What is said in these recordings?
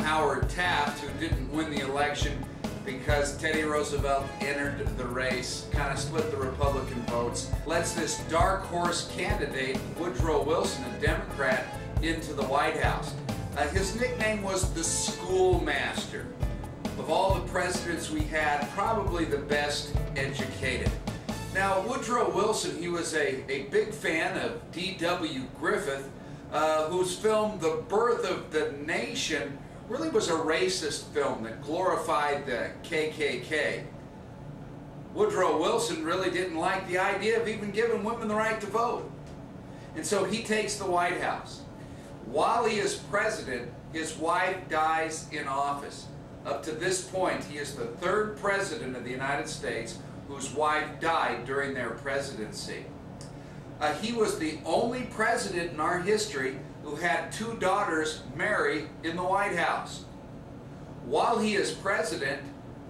Howard Taft, who didn't win the election because Teddy Roosevelt entered the race, kind of split the Republican votes, lets this dark horse candidate, Woodrow Wilson, a Democrat, into the White House. His nickname was the Schoolmaster. Of all the presidents we had, probably the best educated. Now, Woodrow Wilson, he was a big fan of D.W. Griffith, whose film The Birth of the Nation really was a racist film that glorified the KKK. Woodrow Wilson really didn't like the idea of even giving women the right to vote. And so he takes the White House. While he is president, his wife dies in office. Up to this point, he is the third president of the United States whose wife died during their presidency. He was the only president in our history who had two daughters marry in the White House. While he is president,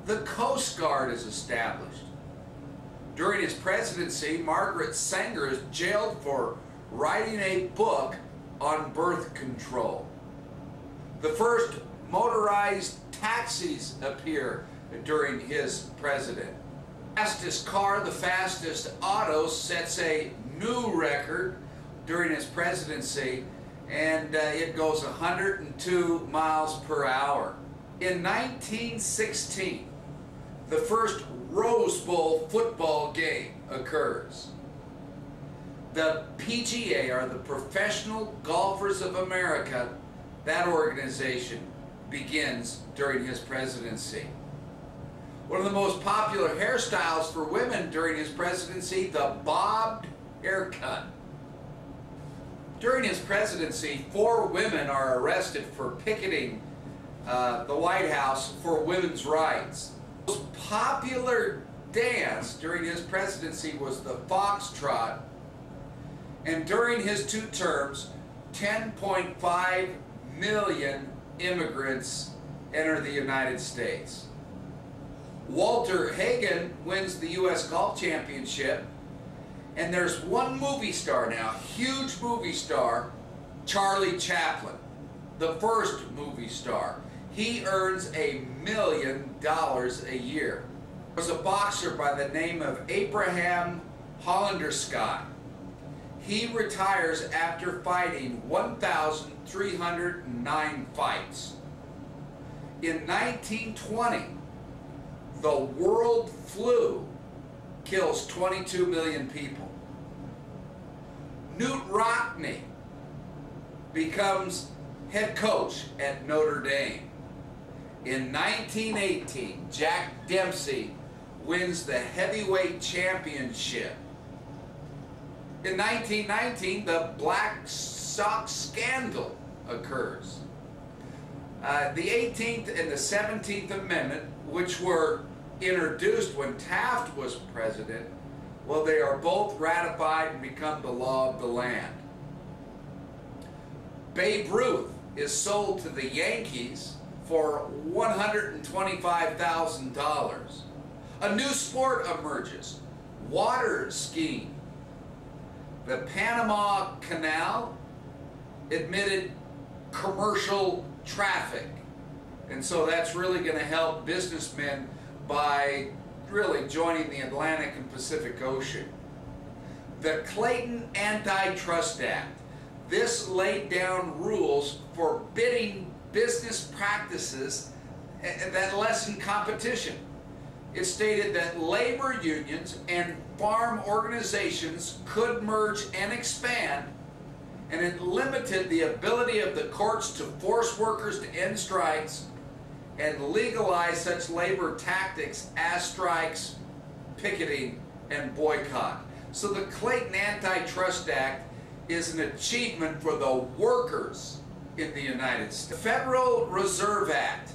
the Coast Guard is established. During his presidency, Margaret Sanger is jailed for writing a book on birth control. The first motorized taxis appear during his presidency. The fastest car, the fastest auto, sets a new record during his presidency, and it goes 102 miles per hour. In 1916, the first Rose Bowl football game occurs. The PGA, or the Professional Golfers of America, that organization begins during his presidency. One of the most popular hairstyles for women during his presidency, the bobbed haircut. During his presidency, 4 women are arrested for picketing the White House for women's rights. The most popular dance during his presidency was the foxtrot, and during his 2 terms, 10.5 million immigrants enter the United States. Walter Hagen wins the U.S. Golf Championship, and there's one movie star now, huge movie star, Charlie Chaplin, the first movie star. He earns $1 million a year. There was a boxer by the name of Abraham Hollander Scott. He retires after fighting 1,309 fights. In 1920, the world flu kills 22 million people. Knute Rockne becomes head coach at Notre Dame. In 1918, Jack Dempsey wins the heavyweight championship. In 1919, the Black Sox scandal occurs. The 18th and the 17th Amendment, which were introduced when Taft was president, well, they are both ratified and become the law of the land. Babe Ruth is sold to the Yankees for $125,000. A new sport emerges, water skiing. The Panama Canal admitted commercial traffic, and so that's really going to help businessmen by really joining the Atlantic and Pacific Ocean. The Clayton Antitrust Act. This laid down rules forbidding business practices that lessen competition. It stated that labor unions and farm organizations could merge and expand, and it limited the ability of the courts to force workers to end strikes and legalize such labor tactics as strikes, picketing, and boycott. So the Clayton Antitrust Act is an achievement for the workers in the United States. The Federal Reserve Act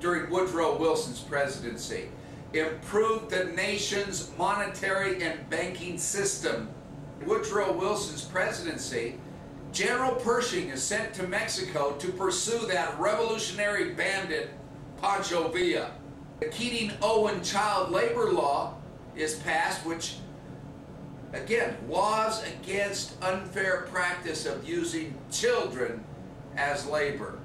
during Woodrow Wilson's presidency improved the nation's monetary and banking system. Woodrow Wilson's presidency, General Pershing is sent to Mexico to pursue that revolutionary bandit, Pancho Villa. The Keating-Owen child labor law is passed, which, again, laws against unfair practice of using children as labor.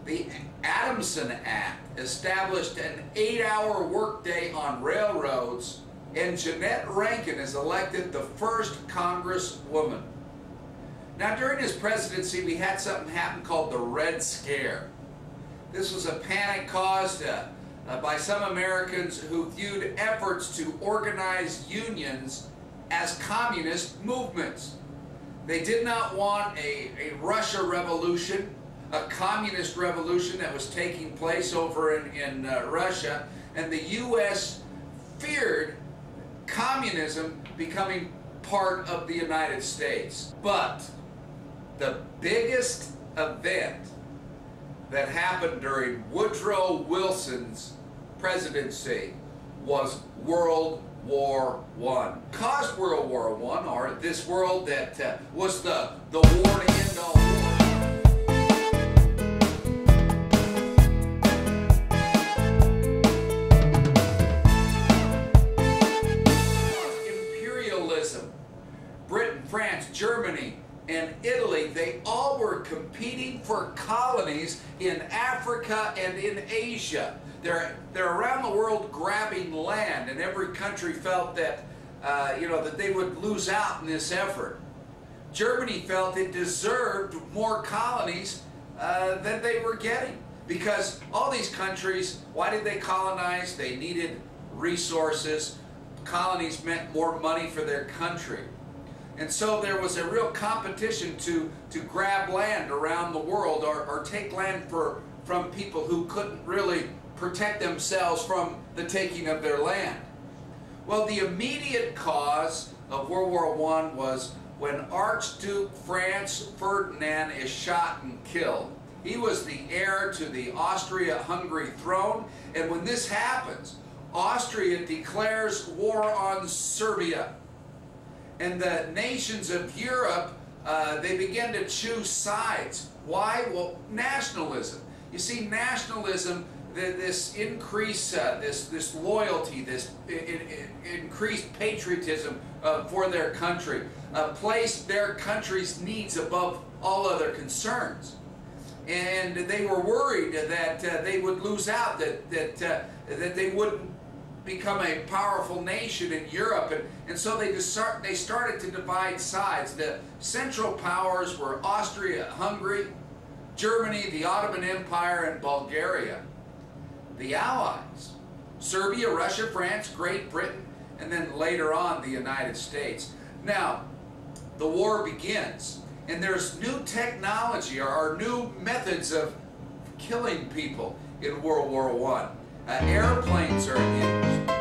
The Adamson Act established an 8-hour workday on railroads, and Jeannette Rankin is elected the first Congresswoman. Now, during his presidency, we had something happen called the Red Scare. This was a panic caused by some Americans who viewed efforts to organize unions as communist movements. They did not want a Russia revolution, a communist revolution that was taking place over in Russia, and the U.S. feared communism becoming part of the United States. But the biggest event that happened during Woodrow Wilson's presidency was World War I. Caused World War I, or this world that was the war to end all wars. Imperialism. Britain, France, Germany, and Italy, they all were competing for colonies in Africa and in Asia. They're around the world grabbing land, and every country felt that that they would lose out in this effort. Germany felt it deserved more colonies than they were getting, because all these countries, why did they colonize? They needed resources. Colonies meant more money for their country. And so there was a real competition to grab land around the world, or take land from people who couldn't really protect themselves from the taking of their land. Well, the immediate cause of World War I was when Archduke Franz Ferdinand is shot and killed. He was the heir to the Austria-Hungary throne, and when this happens, Austria declares war on Serbia. And the nations of Europe, they began to choose sides. Why? Well, nationalism. You see, nationalism, this increase, this loyalty, this increased patriotism for their country, placed their country's needs above all other concerns. And they were worried that they would lose out, that they wouldn't become a powerful nation in Europe, and so they started to divide sides. The central powers were Austria-Hungary, Germany, the Ottoman Empire, and Bulgaria. The Allies, Serbia, Russia, France, Great Britain, and then later on the United States. Now, the war begins, and there's new technology or new methods of killing people in World War I. Airplanes are used.